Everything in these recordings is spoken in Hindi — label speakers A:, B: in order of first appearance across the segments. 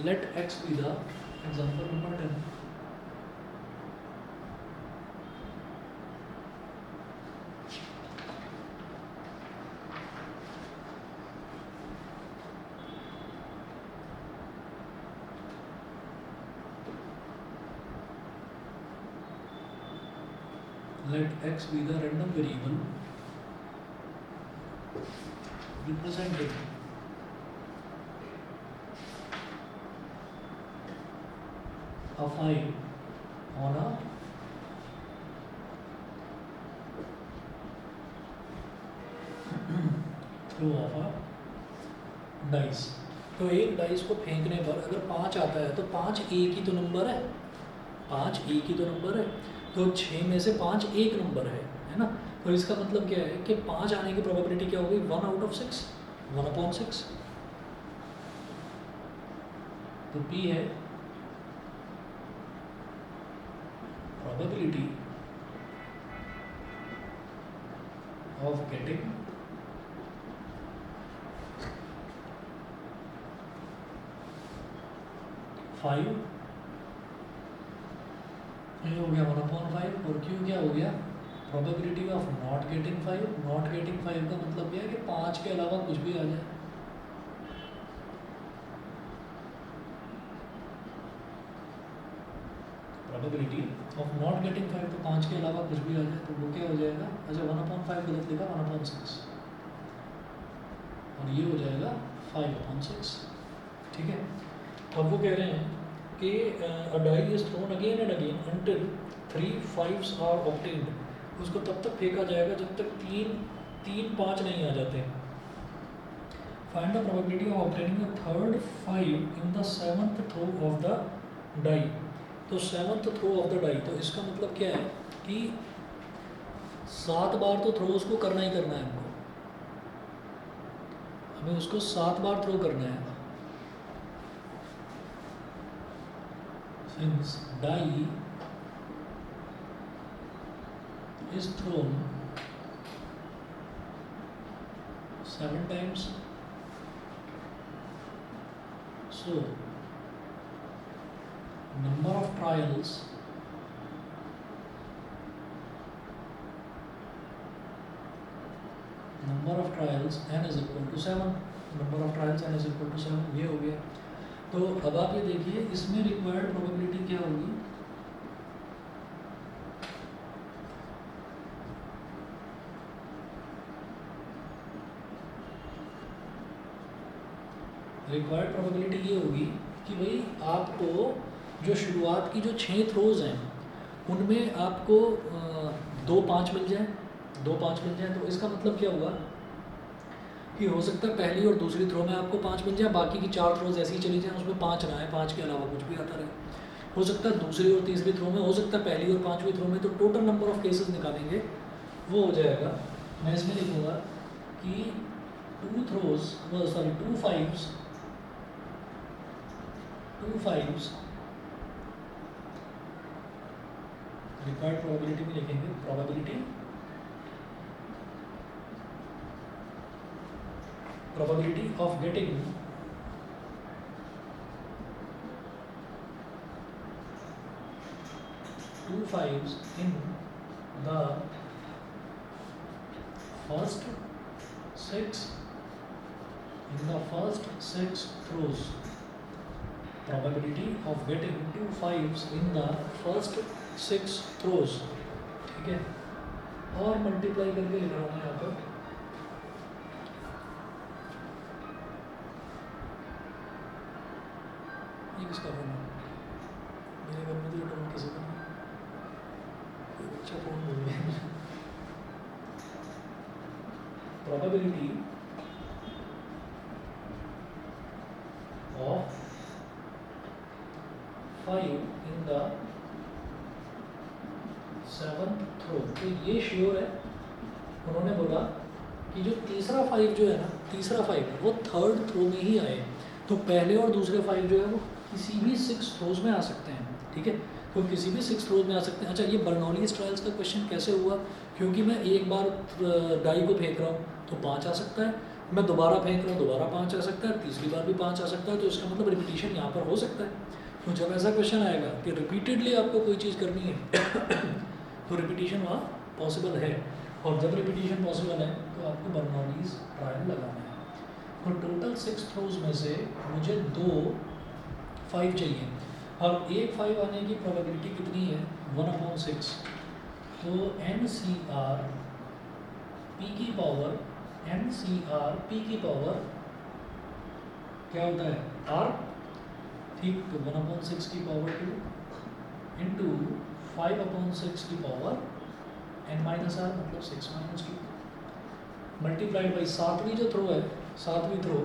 A: let x be the example number 10. Let x be the random variable representing a 5 on a throw of a dice. तो एक डाइस को फेंकने पर अगर 5 आता है तो 5 एक ही तो नंबर है, 5 एक ही तो नंबर है, तो 6 में से 5 एक नंबर है ना। तो इसका मतलब क्या है कि 5 आने की प्रोबेबिलिटी क्या होगी, 1 आउट ऑफ 6, 1/6। तो P है probability of getting फाइव, ये हो गया 1/5, और Q क्या हो गया, probability of not getting 5। Not getting 5 का मतलब क्या है कि 5 के अलावा कुछ भी आ जाए। प्रोबेबिलिटी ऑफ नॉट गेटिंग 5, तो 5 के अलावा कुछ भी आ जाए, तो वो क्या हो जाएगा, अच्छा 1/5 गलत लिखा, 1/6, और ये हो जाएगा 5/6। ठीक है। अब वो कह रहे हैं कि a die is thrown again and again until 3 5s are obtained। उसको तब तक फेंका जाएगा जब तक 3 5 नहीं आ जाते। Find the probability of obtaining the third 5 in the 7th throw of the die। तो 7th throw of the die, तो इसका मतलब क्या है कि 7 बार तो थ्रो उसको करना ही करना है हमको, हमें उसको 7 बार थ्रो करना है। Since die is thrown 7 times, so number of trials n is equal to 7। Number of trials n is equal to 7, ये हो गया। तो अब आप ये देखिए इसमें रिक्वायर्ड प्रोबेबिलिटी क्या होगी, रिक्वायर्ड प्रोबेबिलिटी ये होगी कि भाई आपको जो शुरुआत की जो 6 थ्रोज हैं उनमें आपको 2 5 मिल जाए, 2 5 मिल जाए। तो इसका मतलब क्या हुआ कि हो सकता है पहली और दूसरी थ्रो में आपको 5 मिल जाए, बाकी की 4 थ्रोज ऐसी ही चली जाए, उसमें 5 ना आए, 5 के अलावा कुछ भी आता रहे। हो सकता है दूसरी और तीसरी थ्रो में, हो सकता है पहली और 5वीं थ्रो में। तो टोटल नंबर ऑफ केसेस निकालेंगे वो हो जाएगा, मैं इसमें लिखूँगा कि 2 5s रिक्वायर्ड प्रोबेबिलिटी में लिखेंगे probability of getting 2 5s in the first 6 throws। probability of getting 2 5s in the first 6 throws। ठीक है, और मल्टीप्लाई करके लिख रहा हूँ यहाँ पर, ये किसका फोन है, मेरे घर में तो ये टोन किसी का नहीं, कोई बच्चा फोन बोल रहा है। Probability of 5 in the 7th throw. तो ये श्योर है, उन्होंने बोला कि जो तीसरा 5 जो है ना, तीसरा 5 है वो 3rd थ्रो में ही आए। तो पहले और दूसरे 5 जो है वो किसी भी 6 थ्रोज में आ सकते हैं। ठीक है, तो किसी भी 6 थ्रोज में आ सकते हैं। अच्छा, ये बर्नौलीज ट्रायल्स का क्वेश्चन कैसे हुआ, क्योंकि मैं एक बार डाई को फेंक रहा हूँ तो 5 आ सकता है, मैं दोबारा फेंक रहा हूँ, दोबारा 5 आ सकता है, तीसरी बार भी 5 आ सकता है, तो इसका मतलब रिपीटिशन यहाँ पर हो सकता है। तो जब ऐसा क्वेश्चन आएगा कि रिपीटेडली आपको कोई चीज़ करनी है तो रिपीटिशन वहाँ पॉसिबल है, और जब रिपीटिशन पॉसिबल है तो आपको बर्नौलीज ट्रायल लगाना है। तो टोटल 6 थ्रोज में से मुझे 2 5 चाहिए, और एक 5 आने की प्रोबेबिलिटी कितनी है, 1/6। तो NCR P की पावर, NCR P की पावर क्या होता है, R, ठीक। तो 1/6 की पावर 2 इंटू 5/6 की पावर n-r, मतलब 6 - 2 मल्टीप्लाइड बाई 7वीं जो थ्रो है, 7वीं थ्रो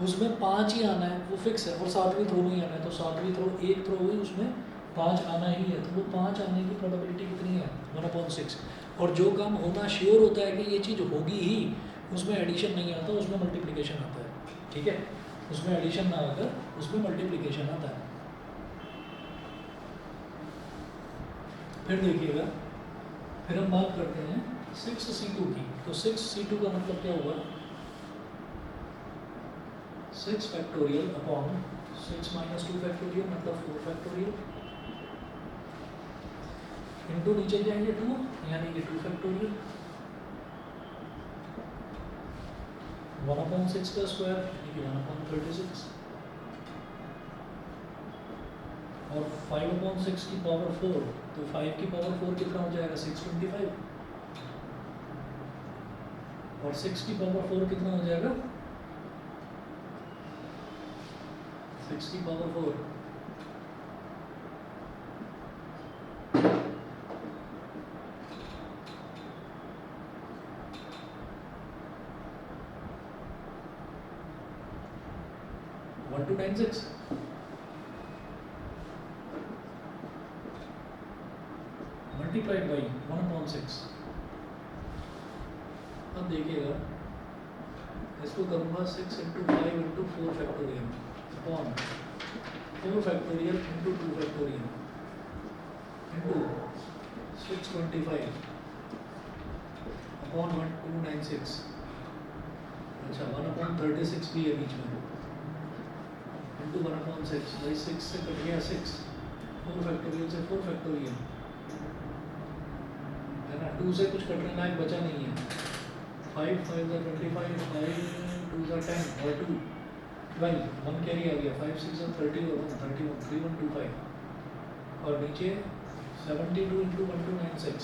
A: उसमें 5 ही आना है, वो फिक्स है, और 7वीं थ्रो में ही आना है। तो 7वीं थ्रो एक थ्रो हुई, उसमें 5 आना ही है, तो वो 5 आने की प्रोबेबिलिटी कितनी है, 1/6। और जो काम होना श्योर होता है कि ये चीज़ होगी ही, उसमें एडिशन नहीं आता, उसमें मल्टीप्लिकेशन आता है, ठीक है। उसमें एडिशन ना आकर उसमें मल्टीप्लिकेशन आता है। फिर देखिएगा, फिर हम बात करते हैं 6C2 की। तो 6C2 का मतलब क्या हुआ, 6 फैक्टोरियल अपॉन 6 - 2 फैक्टोरियल, मतलब 4 फैक्टोरियल, इंटू नीचे जाएंगे 2, यानी कि 2 फैक्टोरियल, 1/6 का स्क्वायर यानी कि 1/36, और 5/6 की पावर 4, तो 5 की पावर 4 कितना हो जाएगा, 625, और 6 की पावर 4 कितना हो जाएगा, 6 की पावर 4 1296, मल्टीप्लाइड बाई 1/6। अब देखिएगा, इसको करूँगा 6 × 5 × 4 factorial upon 4 factorial into 2 factorial into 625 upon 1296। अच्छा, 1/36 भी है बीच में, इंटू 1/6, भाई 6 से कट गया 6, 4 फैक्टोरियल से 4 फैक्टोरियल है ना, 2 से कुछ कटने लायक बचा नहीं है। 5 × 5 = 25, 5 × 2 = 10, और 2 12, 1 कैरी आ गया, 5 × 6 = 30 और 1 31, 3125, और नीचे 72 × 1296,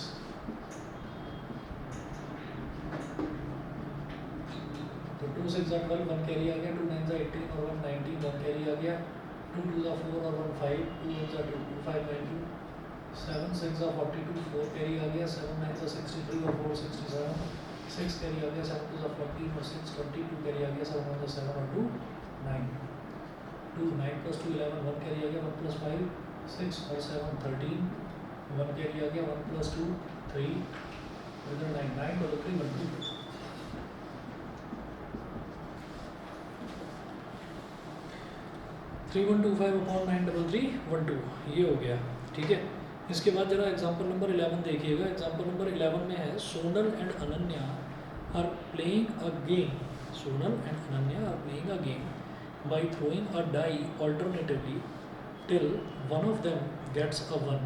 A: तो 2 × 6 = 12, 1 कैरी आ गया, 2 × 9 = 18 और 1 19, 1 कैरी आ गया, 2 × 2 = 4 और 1 5, 2 × 1 = 2, 2 5 92, 7 × 6 = 42, 4 कैरी आ गया, 7 × 9 = 63 और 4 67, 6 कैरी आ गया, 7 × 2 = 14 और 6 20, 2 कैरी आ गया, 7 × 1 = 7 और 2 9, 2 9 + 2 11, 1 कैरी आ गया, 1 + 5 6 और 7 13, 1 कैरी आ गया, 1 + 2 3, इधर 9 9 और 3 1 2, 3125 अपॉन 93312, ये हो गया, ठीक है। इसके बाद जरा एग्जांपल नंबर 11 देखिएगा। एग्जांपल नंबर 11 में है, Sonal and Ananya are playing a game, Sonal and Ananya are playing a game by throwing a die alternatively till one of them gets a 1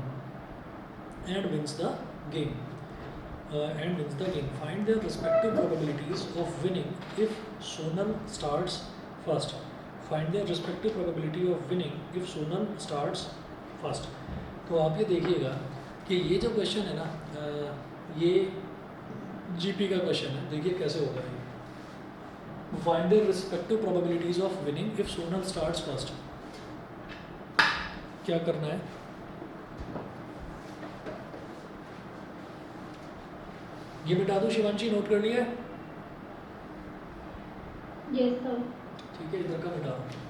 A: and wins the game. Find their respective probabilities of winning if Sonal starts first. Find their respective probability of winning if Sonal starts first. तो आप ये देखिएगा कि ये जो क्वेश्चन है ना, ये जीपी का क्वेश्चन है। देखिए कैसे होगा ये। Find their respective probabilities of winning if Sonal starts first. क्या करना है, ये मिटा दो। शिवांशी नोट कर लिया है?
B: Yes sir.
A: ठीक है, इधर का मिटा दो।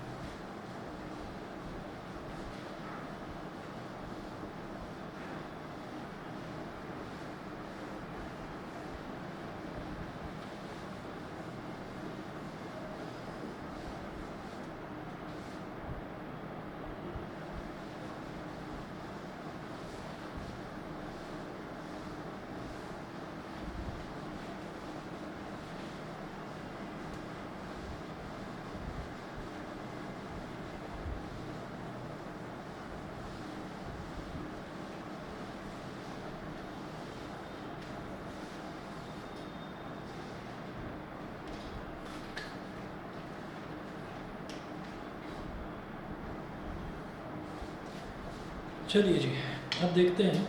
A: चलिए जी, अब देखते हैं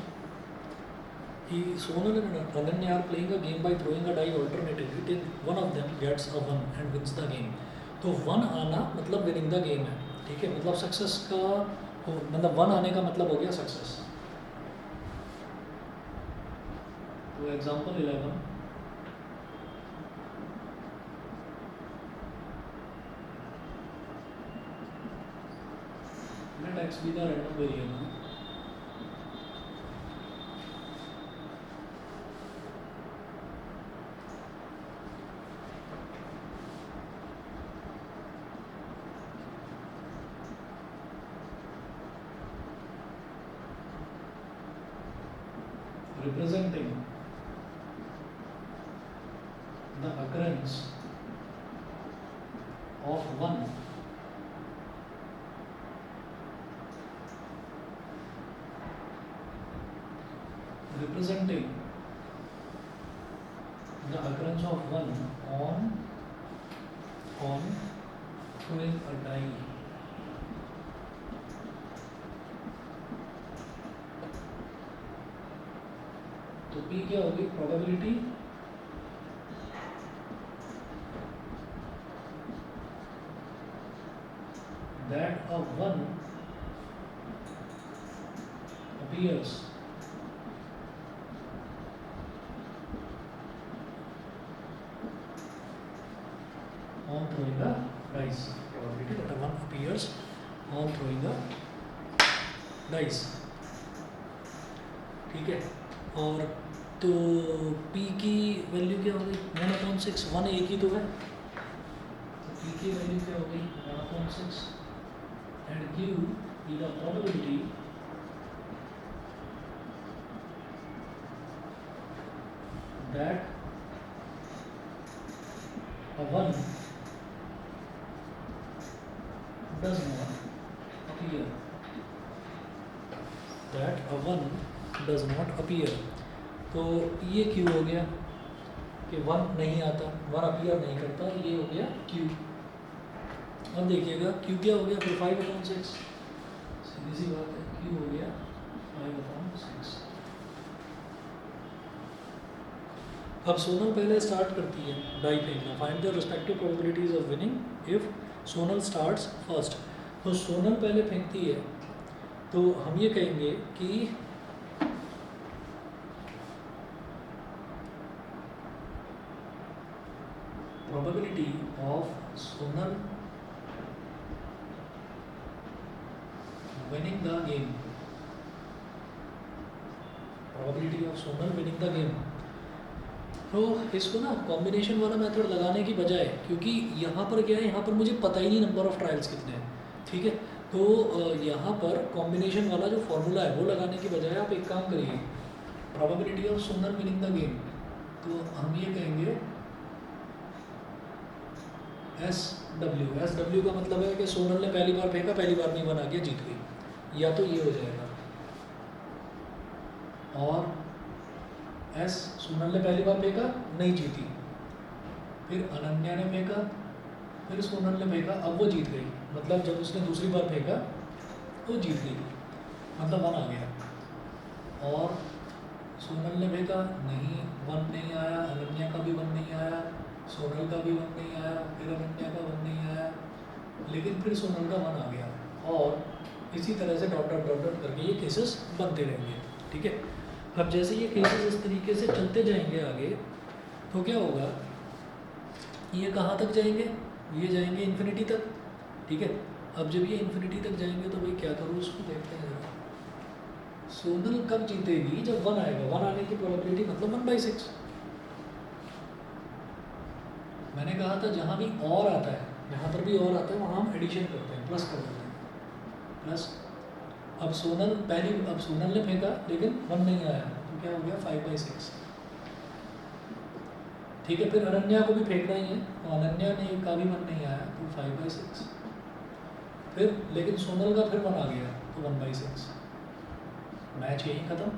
A: कि Sonal and Ananya are playing a game by throwing a die alternatively till one of them gets a one and wins the game. तो वन आना मतलब विनिंग द गेम है, ठीक है, मतलब सक्सेस का मतलब वन आने का मतलब हो गया सक्सेस। तो example 11, let x be the random variable representing the occurrence of one representing the occurrence of one on throwing a die तो P क्या होगी, probability that a one appears on throwing a dice, probability that a one appears on throwing a dice, ठीक है। और तो P की वैल्यू क्या होगी, 1/6, 1 एक ही तो है, तो P की वैल्यू क्या होगी 1/6 and Q is the probability that a one does not appear, that a one does not appear। तो ये Q हो गया कि वन नहीं आता, वन अपीयर नहीं करता, ये हो गया Q। अब देखिएगा Q क्या हो गया फिर 5/6, सीधी सी बात है, Q हो गया 5/6। अब सोनल पहले स्टार्ट करती है डाई फेंकना, find the respective probabilities of winning if Sonal starts first. तो सोनल पहले फेंकती है, तो हम ये कहेंगे कि probability of Sonal winning the game, probability of Sonal winning the game। तो इसको ना कॉम्बिनेशन वाला मेथड लगाने की बजाय, क्योंकि यहाँ पर क्या है, यहाँ पर मुझे पता ही नहीं नंबर ऑफ ट्रायल्स कितने हैं, ठीक है, तो यहाँ पर कॉम्बिनेशन वाला जो फॉर्मूला है वो लगाने की बजाय आप एक काम करिए, probability of Sonal winning the game, तो हम ये कहेंगे SW का मतलब है कि सोनल ने पहली बार फेंका, पहली बार नहीं बना गया, जीत गई, या तो ये हो जाएगा। और S सोनल ने पहली बार फेंका, नहीं जीती, फिर अनन्या ने फेंका, फिर सोनल ने फेंका, अब वो जीत गई, मतलब जब उसने दूसरी बार फेंका वो जीत गई, मतलब वन आ गया। और सोनल ने फेंका, नहीं वन नहीं आया, अनन्या का भी वन नहीं आया, सोनल का भी वन नहीं आया, फिर अनन्या का वन नहीं आया, लेकिन फिर सोनल का वन आ गया, और इसी तरह से डॉट डॉट डॉट डॉट करके ये केसेस बनते रहेंगे, ठीक है। अब जैसे ये केसेस इस तरीके से चलते जाएंगे आगे, तो क्या होगा, ये कहाँ तक जाएंगे, ये जाएंगे इन्फिनिटी तक, ठीक है। अब जब ये इन्फिनिटी तक जाएंगे तो भाई क्या करूँ, उसको देखते हैं जरा। सोनल कब जीतेगी, जब वन आएगा, वन आने की प्रोबेबिलिटी मतलब 1/6। मैंने कहा था जहाँ भी और आता है, जहाँ पर भी और आता है वहाँ हम एडिशन करते हैं, प्लस कर देते हैं, प्लस। अब सोनल ने फेंका लेकिन वन नहीं आया, तो क्या हो गया 5/6, ठीक है। फिर अनन्या को भी फेंकना ही है, तो अनन्या ने का भी वन नहीं आया, तो 5/6, फिर लेकिन सोनल का फिर वन आ गया, तो 1/6, मैच यही ख़त्म,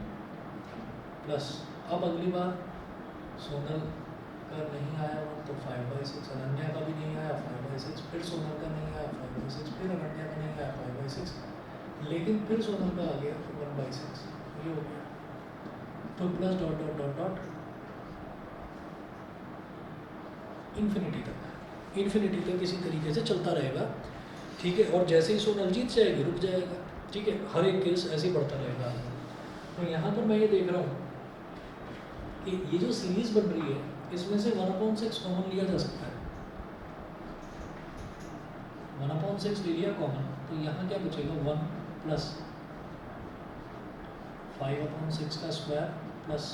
A: प्लस। अब अगली बार सोनल का नहीं आया वन, तो 5/6, अनन्या का भी नहीं आया 5/6, फिर सोनल का नहीं आया 5/6, फिर अनन्या का नहीं आया 5/6, लेकिन फिर सोनल का आ गया 1/6, ये हो गया। तो plus dot dot dot dot infinity तक, इन्फिनिटी तक इसी तरीके से चलता रहेगा, ठीक है। और जैसे ही सोनल जीत जाएगी रुक जाएगा, ठीक है। हर एक केस ऐसे ही बढ़ता रहेगा। तो यहाँ पर मैं ये देख रहा हूँ कि ये जो सीरीज बन रही है इसमें से 1/6 कॉमन लिया जा सकता है। 1/6 ले लिया कॉमन, तो यहाँ क्या बचेगा 1 प्लस 5/6 का स्क्वायर प्लस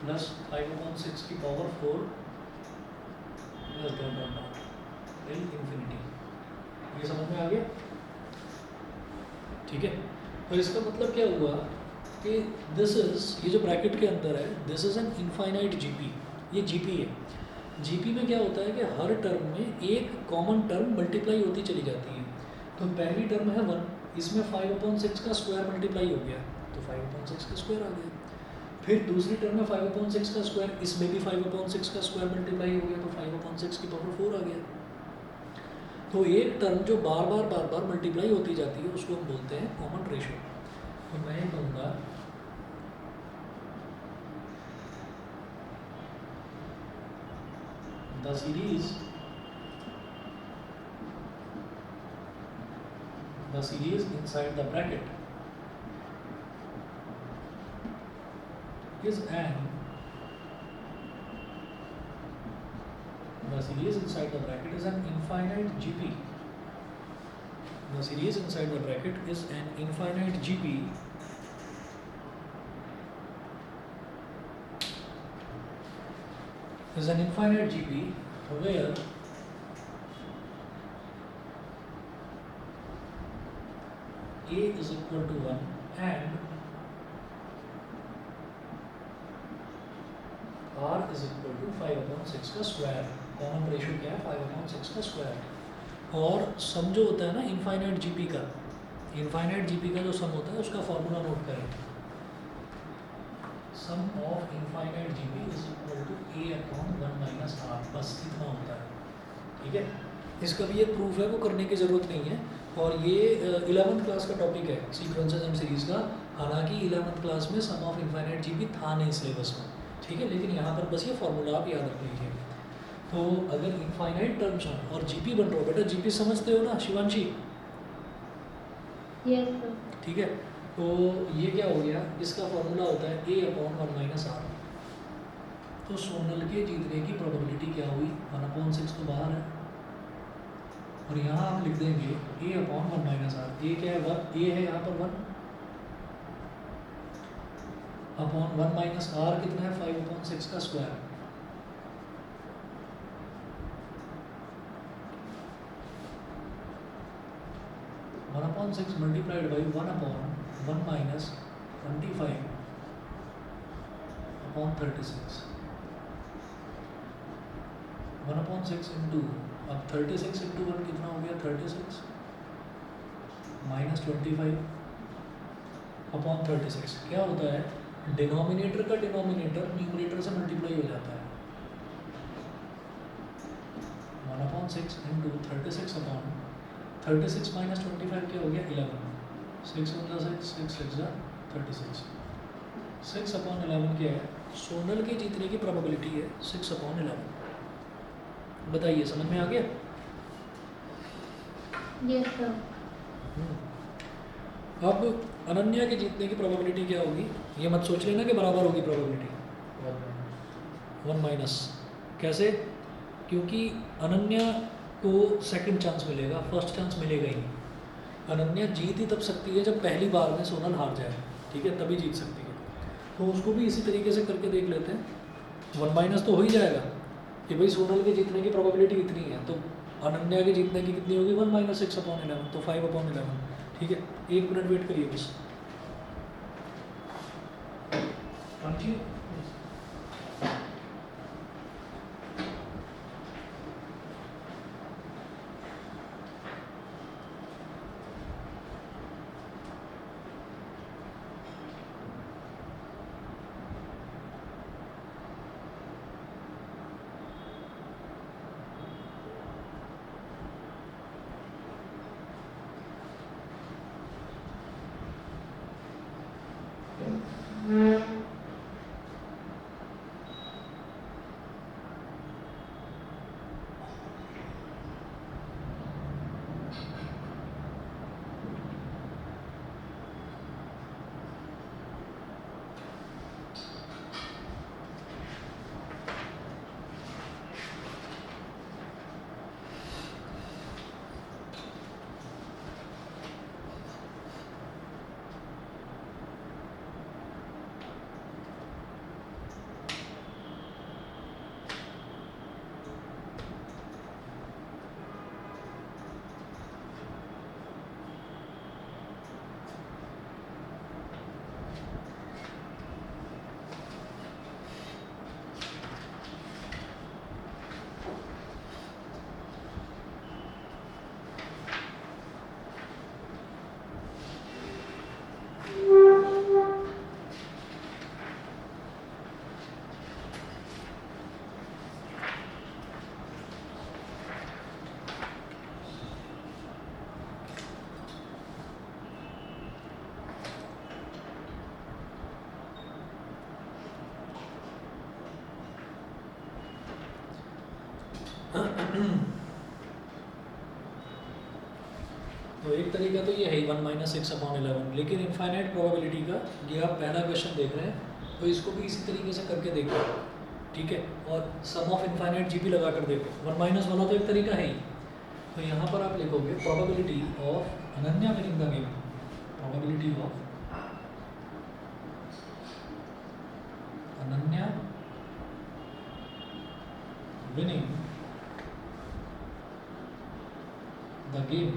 A: प्लस 5/6 की power 4 plus dot dot dot till infinity. ये समझ में आ गया, ठीक है। तो इसका मतलब क्या हुआ कि दिस इज, ये जो ब्रैकेट के अंदर है, this is an infinite GP. ये जीपी है। जीपी में क्या होता है कि हर टर्म में एक कॉमन टर्म मल्टीप्लाई होती चली जाती है। तो पहली टर्म है 1, इसमें 5/6 का स्क्वायर मल्टीप्लाई हो गया, तो 5/6 का स्क्वायर आ गया। फिर दूसरी टर्म में 5/6 का स्क्वायर, इसमें भी 5/6 का स्क्वायर मल्टीप्लाई हो गया, तो 5/6 की पावर 4 आ गया। तो एक टर्म जो बार बार मल्टीप्लाई होती जाती है उसको हम बोलते हैं कॉमन रेशो। तो मैं ये कहूँगा the series inside the bracket is an infinite GP. The series inside the bracket is an infinite GP where A is equal to 1 and R is equal to 5/6 का स्क्वायर। कॉमन रेशो क्या है 5/6 का स्क्वायर। और सम जो होता है ना इनफाइनाइट जीपी का, इनफाइनाइट जीपी का जो सम होता है उसका फॉर्मूला नोट करें। Sum of infinite GP is equal to A/1 - R, बस इतना होता है, ठीक है। इसका भी एक प्रूफ है, वो करने की ज़रूरत नहीं है। और ये 11th क्लास का टॉपिक है सीक्वेंसेस एंड सीरीज़ का। हालांकि 11th क्लास में सम ऑफ इनफाइनाइट जीपी था नहीं सिलेबस में, ठीक है। लेकिन यहाँ पर बस ये फॉर्मूला आप याद रख लीजिए। तो अगर इनफाइनाइट टर्म्स हों और जीपी बन रहा हो, बेटा जीपी समझते हो ना शिवांशी?
B: Yes sir.
A: ठीक है। तो ये क्या हो गया, इसका फॉर्मूला होता है A/1 - R। तो सोनल के जीतने की प्रोबेबिलिटी क्या हुई, 1/6 तो बाहर है, और यहाँ आप लिख देंगे A/1 - R। ए क्या है 1, ए है यहाँ पर 1 अपॉन 1 - R कितना है 5/6 का square. One upon 6 multiplied by 1/1 - 25/36। 1/6 into, अब 36 इंटू 1 कितना हो गया 36 -25/36। क्या होता है, डिनोमिनेटर का डिनोमिनेटर न्यूमरेटर से मल्टीप्लाई हो जाता है। 1/6 इंटू 36/36 - 25 क्या हो गया 11। 6 × 6 6 6 36। 6/11 क्या है, सोनल के जीतने की प्रोबेबिलिटी है 6/11। बताइए समझ में आ गया?
B: Yes sir.
A: अब अनन्या के जीतने की प्रोबेबिलिटी क्या होगी, ये मत सोच लेना कि बराबर होगी प्रोबेबिलिटी 1 - कैसे, क्योंकि अनन्या को सेकंड चांस मिलेगा, फर्स्ट चांस मिलेगा ही नहीं। अनन्या जीत ही तब सकती है जब पहली बार में सोनल हार जाए, ठीक है, तभी जीत सकती है। तो उसको भी इसी तरीके से करके देख लेते हैं। 1 - तो हो ही जाएगा कि भाई सोनल के जीतने की प्रोबेबिलिटी इतनी है, तो अनन्या के जीतने की कितनी होगी 1 - 6/11, तो 5/11, ठीक है। 1 मिनट वेट करिए बस। हाँ जी, प्रोबेबिलिटी का तो ये है ही 1 - 6/11, लेकिन इनफाइनाइट प्रोबेबिलिटी का ये आप पहला क्वेश्चन देख रहे हैं तो इसको भी इसी तरीके से करके देखो, ठीक है। और सम ऑफ इनफाइनाइट जीपी लगा कर देखो, 1 - 1 तो एक तरीका है ही। तो यहाँ पर आप लिखोगे probability of Ananya winning the game, probability of Ananya winning the game.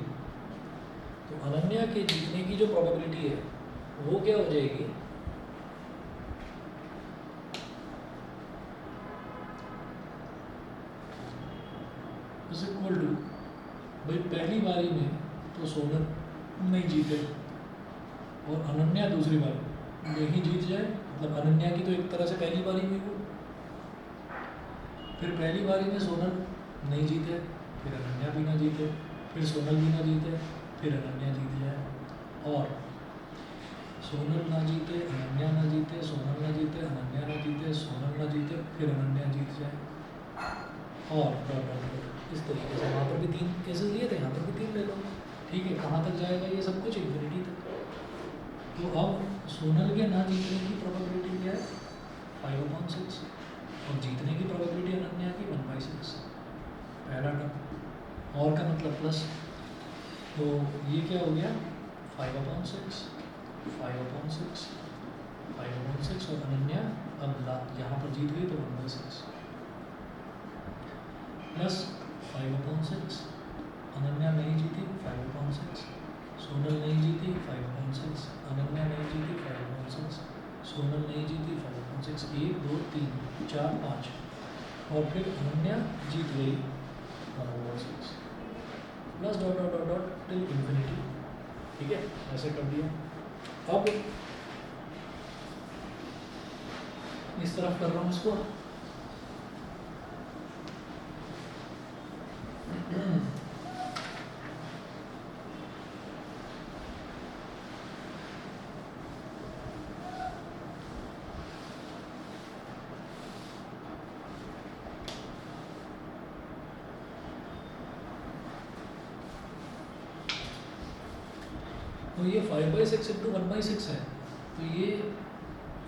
A: तो अनन्या के जीतने की जो प्रोबेबिलिटी है वो क्या हो जाएगी, इज इक्वल टू, भाई पहली बारी में तो सोनल नहीं जीते और अनन्या दूसरी बार यही जीत जाए, मतलब अनन्या की तो एक तरह से पहली बारी में वो, फिर पहली बारी में सोनल नहीं जीते, फिर अनन्या भी ना जीते, फिर सोनल भी ना जीते, फिर अनन्या जीत जाए, और सोनल ना जीते, अनन्या ना जीते, सोनल ना जीते, अनन्या ना जीते, सोनल ना जीते, फिर अनन्या जीत जाए, और डॉट डॉट डॉट इस तरीके से। वहाँ पर भी 3 केसेस लिए थे, यहाँ पर भी 3 ले लो, ठीक है। कहाँ तक जाएगा ये सब कुछ, इन्फिनिटी तक। तो अब सोनल के ना जीतने की प्रोबेबिलिटी क्या है, 5/6, और जीतने की प्रोबेबिलिटी अनन्या की 1/6, पहला टर्म। और का मतलब प्लस, तो ये क्या हो गया 5/6, 5/6, 5/6, और अनन्या अब यहाँ पर जीत गई तो 1/6, प्लस 5/6, अनन्या नहीं जीती 5/6, सोनल नहीं जीती 5/6, अनन्या नहीं जीती 5/6, सोनल नहीं जीती 5/6, 1 2 3 4 5, और फिर अनन्या जीत गई 1/6, plus dot dot dot dot till infinity, ठीक है। ऐसे कर दिया। अब इस तरफ कर रहा हूँ इसको, तो ये 5/6 इंटू 1/6 है, तो ये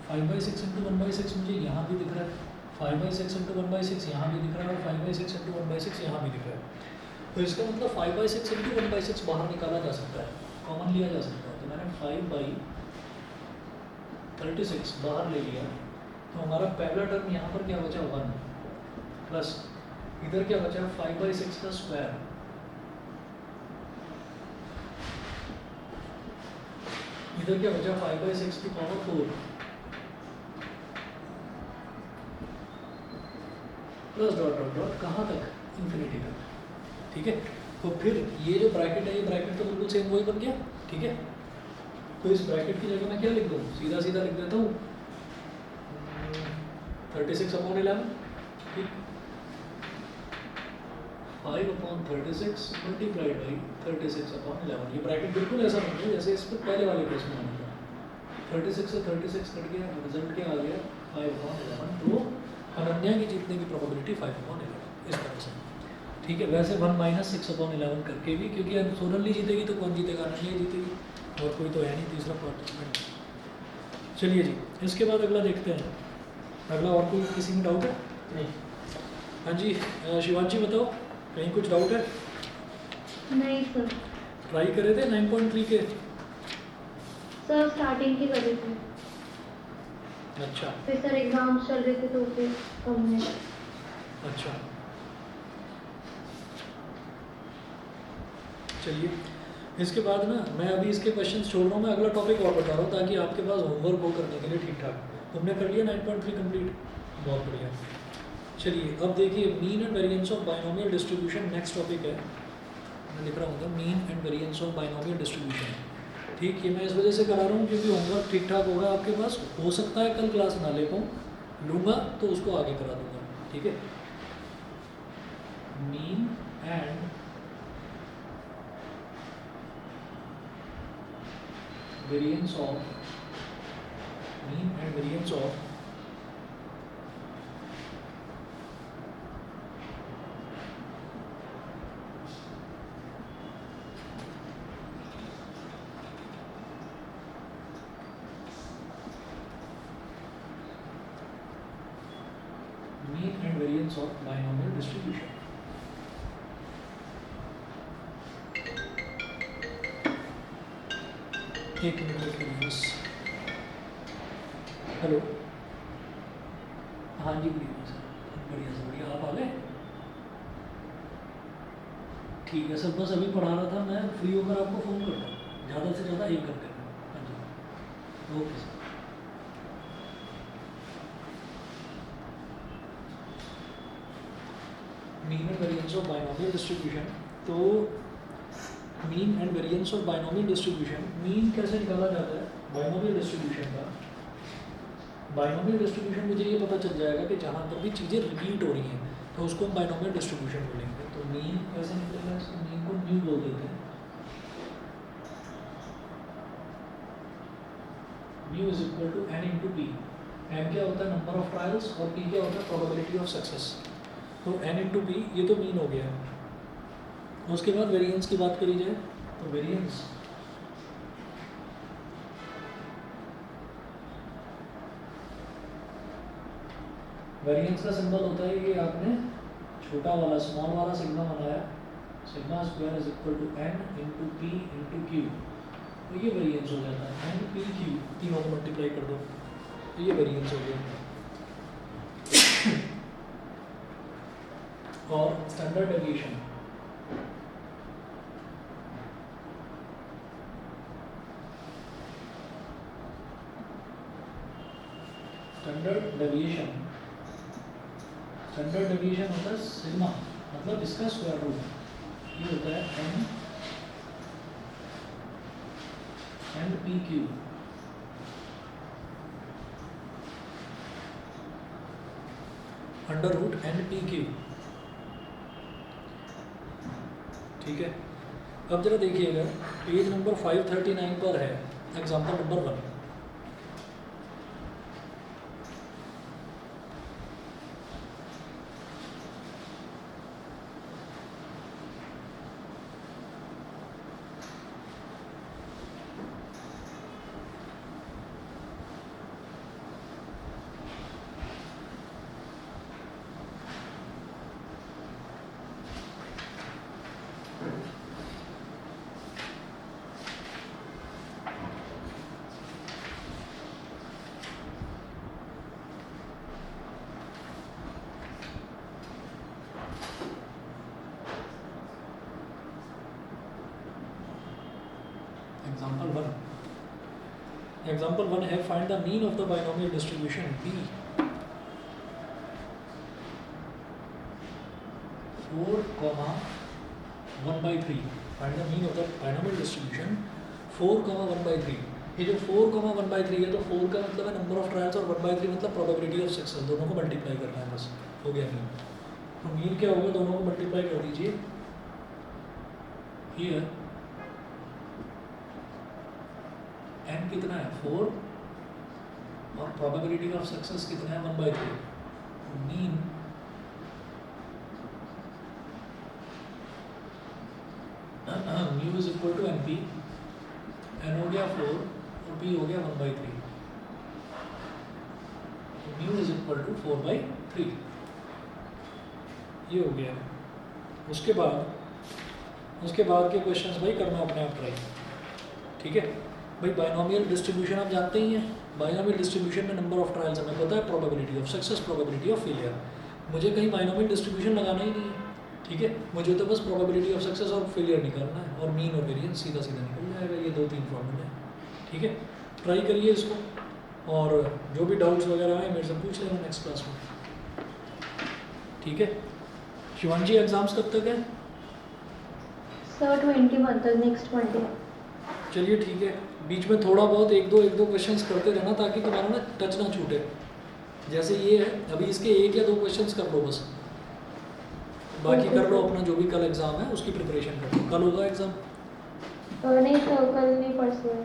A: 5/6 इंटू 1/6 मुझे यहाँ भी दिख रहा है, 5/6 इंटू 1/6 यहाँ भी दिख रहा है, और 5/6 इंटू 1/6 यहाँ भी दिख रहा है। तो इसका मतलब 5/6 इंटू 1/6 बाहर निकाला जा सकता है, कॉमन लिया जा सकता है। तो मैंने 5/36 बाहर ले लिया, तो हमारा पहला टर्म यहाँ पर क्या बचा 1, प्लस इधर क्या बचा 5/6 का स्क्वायर, इधर क्या बचा 5/6 की power 4, plus dot dot dot कहाँ तक, इन्फिनिटी तक, ठीक है। तो फिर ये जो ब्रैकेट है, ये ब्रैकेट तो बिल्कुल सेम वही बन गया, ठीक है। तो इस ब्रैकेट की जगह मैं क्या लिख दूँ, सीधा सीधा लिख देता हूँ 36/11, ठीक, 5/36 मल्टीप्लाइड बाई 36/11। ये ब्रैकेट बिल्कुल ऐसा बन गया जैसे इस पर पहले वाले केस में बना था, 36 से 36 कट गया, रिजल्ट क्या आ गया 5/11। तो अनन्या की जीतने की प्रोबेबिलिटी 5/11 इस तरह से, ठीक है। वैसे 1 - 6/11 करके भी, क्योंकि सोनल नहीं जीतेगी तो कौन जीतेगा, अनन्या ही जीतेगी, और कोई तो है नहीं तीसरा पार्टिसिपेंट। चलिए जी, इसके बाद अगला देखते हैं। अगला और कोई किसी में डाउट है? नहीं। हाँ जी, शिवांशी बताओ, कहीं कुछ डाउट है?
B: नहीं सर।
A: ट्राई करे थे 9.3 के?
B: सर स्टार्टिंग के करे थे।
A: अच्छा।
B: फिर सर एग्जाम्स चल रहे थे तो फिर कम है।
A: अच्छा, चलिए इसके बाद ना मैं अभी इसके क्वेश्चंस छोड़ रहा हूँ, मैं अगला टॉपिक और बता रहा हूँ ताकि आपके पास होमवर्क हो करने के लिए ठीक ठाक। तुमने कर लिया 9.3 कंप्लीट, बहुत बढ़िया। चलिए अब देखिए mean and variance of binomial distribution next topic है। मैं लिख रहा हूँ mean and variance of binomial distribution, ठीक। ये मैं इस वजह से करा रहा हूँ क्योंकि होमवर्क ठीक ठाक होगा आपके पास, हो सकता है कल क्लास ना ले पाऊँ, लूँगा तो उसको आगे करा दूँगा, ठीक है। Mean and variance of mean and variance of mean and variance of binomial distribution. एक मिनट रुकिए बस। हेलो, हाँ जी बढ़िया सर, बढ़िया सर बढ़िया, आप आ गए? ठीक है सर, बस अभी पढ़ा रहा था, मैं फ्री होकर आपको फ़ोन करता हूँ, ज़्यादा से ज़्यादा एक घंटे में। हाँ जी, okay sir. Mean and variance of binomial distribution. तो mean and variance of binomial distribution, mean कैसे निकाला जाता है बाइनोमियल डिस्ट्रीब्यूशन का? बाइनोमियल डिस्ट्रीब्यूशन मुझे ये पता चल जाएगा कि जहाँ पर भी चीज़ें रिपीट हो रही हैं तो उसको हम बाइनोमियल डिस्ट्रीब्यूशन बोलेंगे। तो मीन कैसे निकलेगा, इसको मीन को म्यू बोल देते हैं। Mu is equal to n into p. N क्या होता है, नंबर ऑफ ट्रायल्स, और पी क्या होता है, प्रोबेबिलिटी ऑफ सक्सेस। तो एन इंटू पी, ये तो मीन हो गया। उसके बाद वेरिएंस की बात करी जाए तो वेरिएंस वेरिएंस का सिंबल होता है, ये आपने छोटा वाला स्मॉल वाला सिग्मा बनाया, sigma square is equal to n into p into q. तो ये वेरिएंस हो जाता है, एन पी क्यू, तीनों को मल्टीप्लाई कर दो तो ये वेरिएंस हो गया। और स्टैंडर्ड डेविएशन, स्टैंडर्ड डेविएशन होता है सिग्मा, मतलब इसका स्क्वायर रूट, ये होता है n and p q. Under root n p q, ठीक है। अब जरा देखिएगा, पेज नंबर 539 पर है एग्जाम्पल नंबर 1। Example 1 है, find the mean of the binomial distribution B 4, 1/3। Find the mean of the binomial distribution 4, 1/3। ये जो 4, 1/3 है, तो 4 का मतलब है नंबर ऑफ ट्रायल्स और 1/3 मतलब प्रोबेबिलिटी ऑफ सक्सेस, दोनों को मल्टीप्लाई करना है, बस हो गया मीन। तो मीन क्या होगा, दोनों को मल्टीप्लाई कर दीजिए। ये n कितना है 4 और प्रोबेबिलिटी ऑफ सक्सेस कितना है 1/3। Mean mu is equal to n p, n हो गया 4 और पी हो गया 1/3। म्यू इज इक्वल टू 4/3, ये हो गया। उसके बाद के क्वेश्चंस भाई करना अपने आप ट्राई, ठीक है भाई। बाइनोमियल डिस्ट्रीब्यूशन आप जानते ही हैं, बाइनोमियल डिस्ट्रीब्यूशन में नंबर ऑफ ट्रायल्स हमें पता है, probability of success, probability of failure. मुझे कहीं बाइनोमियल डिस्ट्रीब्यूशन लगाना ही नहीं है, ठीक है। मुझे तो बस प्रोबेबिलिटी ऑफ सक्सेस और फेलियर निकालना है, और मीन और वेरिएंस सीधा सीधा निकल जाएगा। ये 2-3 फॉर्मूले हैं, ठीक है। ट्राई करिए इसको, और जो भी डाउट्स वगैरह आए मेरे से पूछ लेना नेक्स्ट क्लास में, ठीक है। शिवांजी एग्जाम्स कब तक है?
B: सर 21 तक, नेक्स्ट मंडे।
A: चलिए ठीक है, बीच में थोड़ा बहुत एक दो क्वेश्चंस करते रहना, ताकि तुम्हारा ना टच ना छूटे। जैसे ये है, अभी इसके 1 या 2 क्वेश्चंस कर लो बस, बाकी कर लो अपना जो भी कल एग्ज़ाम है उसकी प्रिपरेशन कर लो। कल होगा एग्ज़ाम?
B: नहीं सर, कल नहीं, परसों।